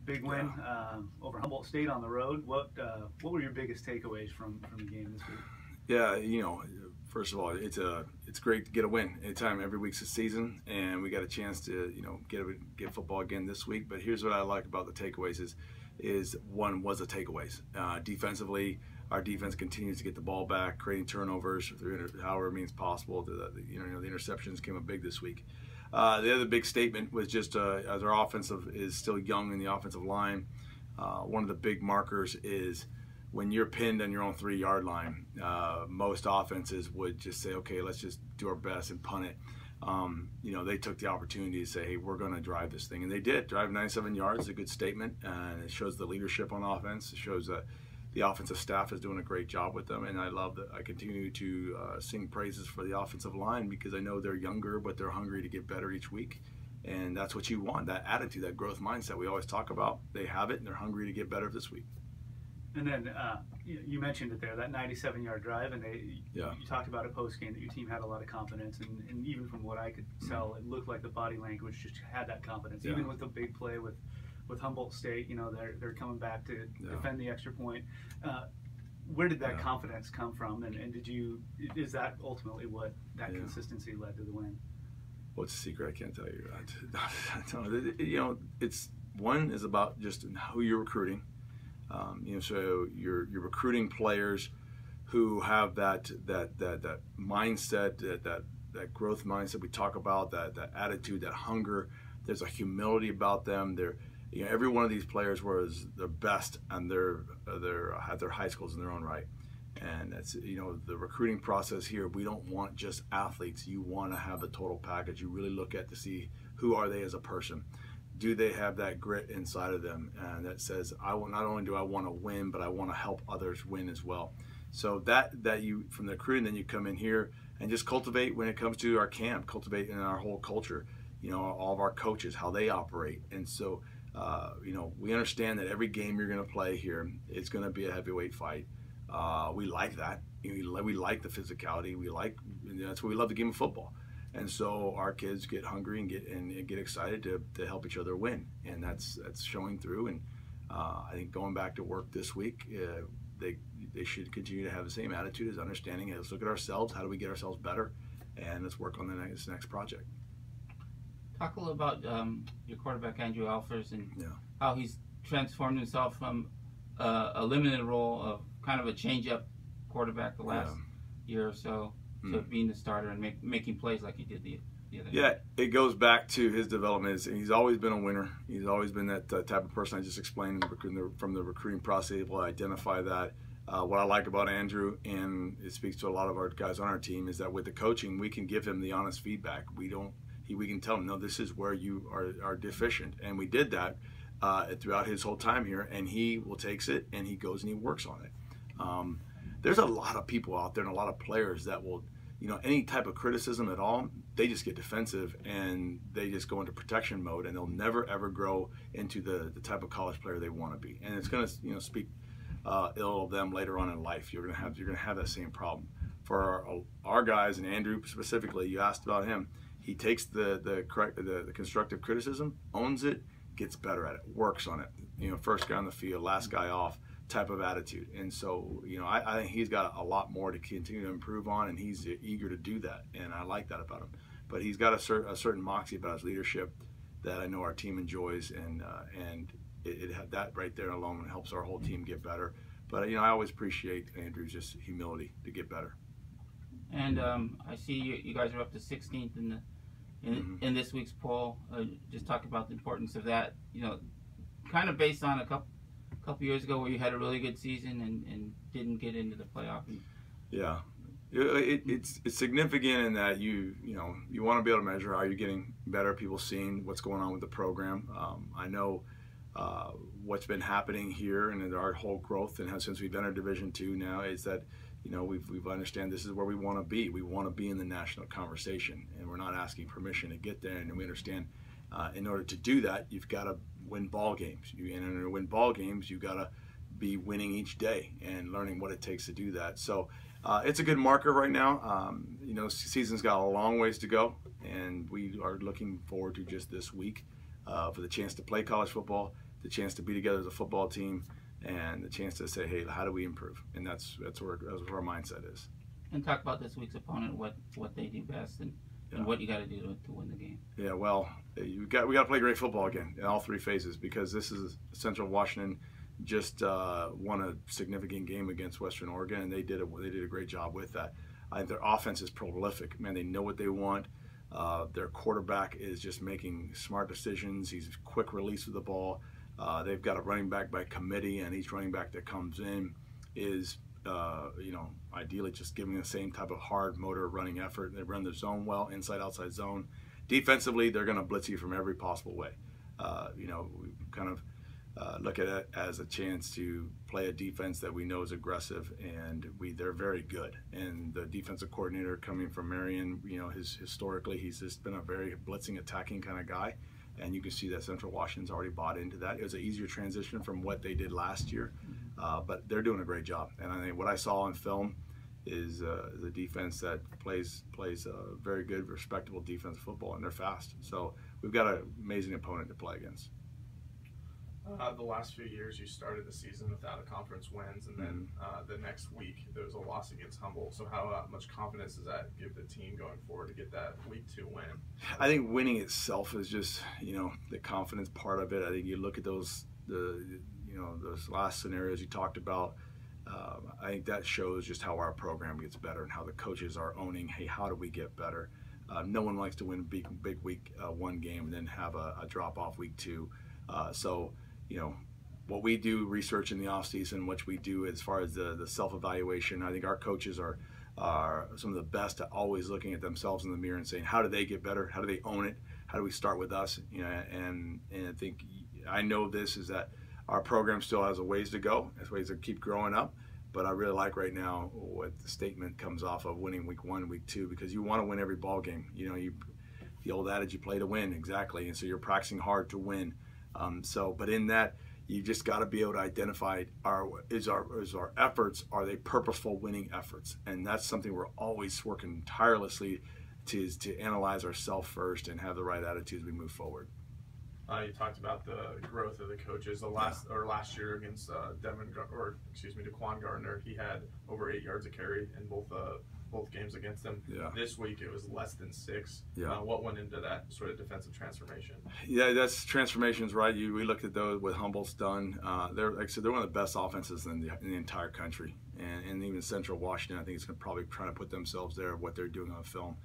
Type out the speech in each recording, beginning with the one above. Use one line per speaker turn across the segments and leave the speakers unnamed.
big win over Humboldt State on the road. What were your biggest takeaways from the game this week?
Yeah, first of all, it's great to get a win. Anytime, every week's a season, and we got a chance to get football again this week. But here's what I like about the takeaways is one was the takeaways. Defensively, our defense continues to get the ball back, creating turnovers through however means possible. The interceptions came up big this week. The other big statement was just as our offensive is still young in the offensive line. One of the big markers is when you're pinned on your own 3-yard line. Most offenses would just say, okay, let's just do our best and punt it. They took the opportunity to say, hey, we're going to drive this thing. And they did. Drive 97 yards, a good statement. And it shows the leadership on offense. It shows that the offensive staff is doing a great job with them. And I love that I continue to sing praises for the offensive line because I know they're younger, but they're hungry to get better each week. And that's what you want, that attitude, that growth mindset we always talk about. They have it, and they're hungry to get better this week.
And then you mentioned it there, that 97-yard drive, and you talked about it post-game that your team had a lot of confidence, and even from what I could tell, it looked like the body language just had that confidence. Even with the big play with Humboldt State, they're coming back to defend the extra point. Where did that confidence come from, and is that ultimately what that consistency led to the win?
Well, it's a secret. I can't tell you. It's one is about just who you're recruiting. So you're recruiting players who have that mindset, that growth mindset we talk about, that attitude, that hunger. There's a humility about them. Every one of these players was the best at their high schools in their own right. And that's the recruiting process here. We don't want just athletes. You want to have the total package. You really look at to see who are they as a person. Do they have that grit inside of them and that says, not only do I want to win, but I want to help others win as well. So that you from the recruiting, then you come in here and just cultivate when it comes to our camp, cultivate in our whole culture. All of our coaches, how they operate, and so we understand that every game you're going to play here is going to be a heavyweight fight. We like that. We like the physicality. That's why we love the game of football. And so our kids get hungry and get excited to help each other win, and that's showing through. And I think going back to work this week, they should continue to have the same attitude as understanding. Let's look at ourselves. How do we get ourselves better? And let's work on this next project.
Talk a little about your quarterback Andrew Alfers and how he's transformed himself from a limited role of kind of a change-up quarterback the last year or so. To being the starter and making plays like he did the other day. Yeah,
it goes back to his development. He's always been a winner. He's always been that type of person I just explained from the recruiting process, able to identify that. What I like about Andrew, and it speaks to a lot of our guys on our team, is that with the coaching, we can give him the honest feedback. We can tell him, no, this is where you are deficient. And we did that throughout his whole time here, and he takes it, and he goes and he works on it. There's a lot of people out there and a lot of players that will, any type of criticism at all, they just get defensive and they just go into protection mode, and they'll never ever grow into the type of college player they want to be. And it's going to speak ill of them later on in life. You're going to have that same problem. For our guys, and Andrew specifically, you asked about him. He takes the constructive criticism, owns it, gets better at it, works on it. First guy on the field, last guy off type of attitude. And so, I think he's got a lot more to continue to improve on, and he's eager to do that, and I like that about him. But he's got a certain moxie about his leadership that I know our team enjoys, and that right there alone helps our whole team get better. But I always appreciate Andrew's just humility to get better.
And I see you guys are up to 16th in this week's poll. Just talk about the importance of that. Kind of based on a couple years ago where you had a really good season and didn't get into the playoff.
Yeah, it's significant in that you want to be able to measure how you're getting better, people seeing what's going on with the program. I know what's been happening here and our whole growth and since we've entered Division II now is that we've understand this is where we want to be. We want to be in the national conversation, and we're not asking permission to get there. And we understand in order to do that, you've got to win ball games. And in order to win ball games, you've got to be winning each day and learning what it takes to do that. So it's a good marker right now. Season's got a long ways to go, and we are looking forward to just this week for the chance to play college football, the chance to be together as a football team, and the chance to say, hey, how do we improve? And that's where our mindset is.
And talk about this week's opponent, what they do best, and what you got to do to win the game.
Yeah, well, we got to play great football again in all three phases, because this is Central Washington just won a significant game against Western Oregon, and they did a great job with that. I think their offense is prolific. Man, they know what they want. Their quarterback is just making smart decisions. He's quick release of the ball. They've got a running back by committee, and each running back that comes in is, ideally just giving the same type of hard motor running effort. They run the zone well, inside, outside zone. Defensively, they're going to blitz you from every possible way. We kind of look at it as a chance to play a defense that we know is aggressive, and they're very good. And the defensive coordinator coming from Marion, historically he's just been a very blitzing, attacking kind of guy. And you can see that Central Washington's already bought into that. It was an easier transition from what they did last year, but they're doing a great job. And I think what I saw on film is the defense that plays very good, respectable defense football, and they're fast. So we've got an amazing opponent to play against.
The last few years, you started the season without a conference wins, and then the next week there was a loss against Humboldt. So how much confidence does that give the team going forward to get that week 2 win?
I think winning itself is just the confidence part of it. I think you look at those last scenarios you talked about. I think that shows just how our program gets better and how the coaches are owning, hey, how do we get better? No one likes to win a big week 1 game and then have a drop off week 2. What we do, research in the offseason, what we do as far as the self-evaluation, I think our coaches are some of the best at always looking at themselves in the mirror and saying, how do they get better? How do they own it? How do we start with us? And I think I know this is that our program still has a ways to go, has ways to keep growing up. But I really like right now what the statement comes off of winning week 1, week 2, because you want to win every ball game. The old adage, you play to win, exactly. And so you're practicing hard to win. But in that, you just got to be able to identify our efforts, are they purposeful winning efforts? And that's something we're always working tirelessly to analyze ourselves first and have the right attitude as we move forward.
You talked about the growth of the coaches. Last year against DeQuan Gardner, he had over 8 yards of carry in both games against them. Yeah. This week it was less than 6. Yeah. What went into that sort of defensive transformation?
Yeah, that's transformations, right? We looked at those what Humboldt's done. They're one of the best offenses in the entire country, and even Central Washington, I think, is probably trying to put themselves there what they're doing on film.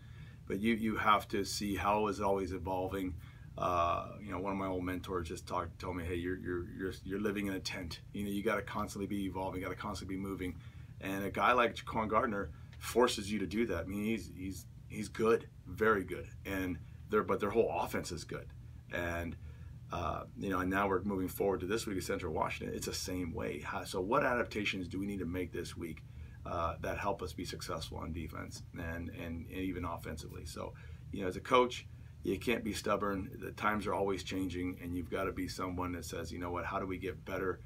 But you have to see how is it always evolving. One of my old mentors just told me, hey, you're living in a tent. You got to constantly be evolving, got to constantly be moving. And a guy like DeQuan Gardner forces you to do that. I mean, he's good, very good, but their whole offense is good. And and now we're moving forward to this week at Central Washington. It's the same way. So what adaptations do we need to make this week that help us be successful on defense and even offensively? So, as a coach, you can't be stubborn. The times are always changing, and you've got to be someone that says, how do we get better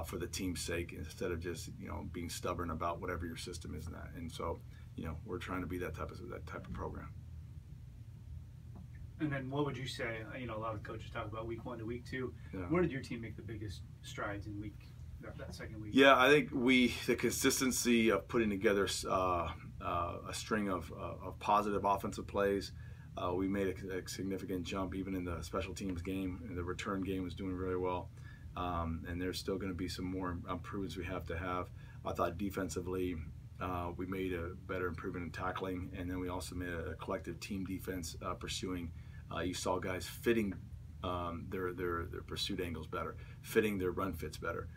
for the team's sake, instead of just being stubborn about whatever your system is in that. And so, we're trying to be that type of program.
And then, what would you say? A lot of coaches talk about week 1 to week 2. Yeah. Where did your team make the biggest strides in that second week?
Yeah, I think the consistency of putting together a string of positive offensive plays. We made a significant jump even in the special teams game. The return game was doing really well. And there's still going to be some more improvements we have to have. I thought defensively we made a better improvement in tackling, and then we also made a collective team defense pursuing. You saw guys fitting their pursuit angles better, fitting their run fits better.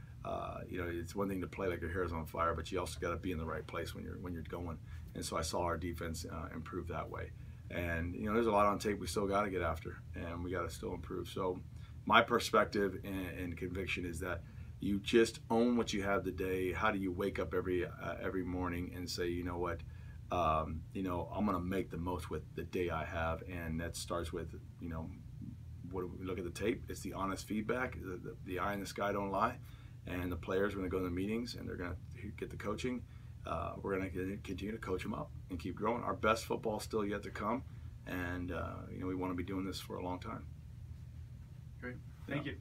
It's one thing to play like your hair is on fire, but you also got to be in the right place when you're going. And so I saw our defense improve that way. And there's a lot on tape we still got to get after, and we got to still improve. So my perspective and conviction is that you just own what you have today. How do you wake up every morning and say, I'm going to make the most with the day I have, and that starts with, what we look at the tape. It's the honest feedback. The eye in the sky don't lie, and the players are going to go to the meetings and they're going to get the coaching. We're going to continue to coach them up and keep growing. Our best football is still yet to come, and we want to be doing this for a long time.
Great. Thank you.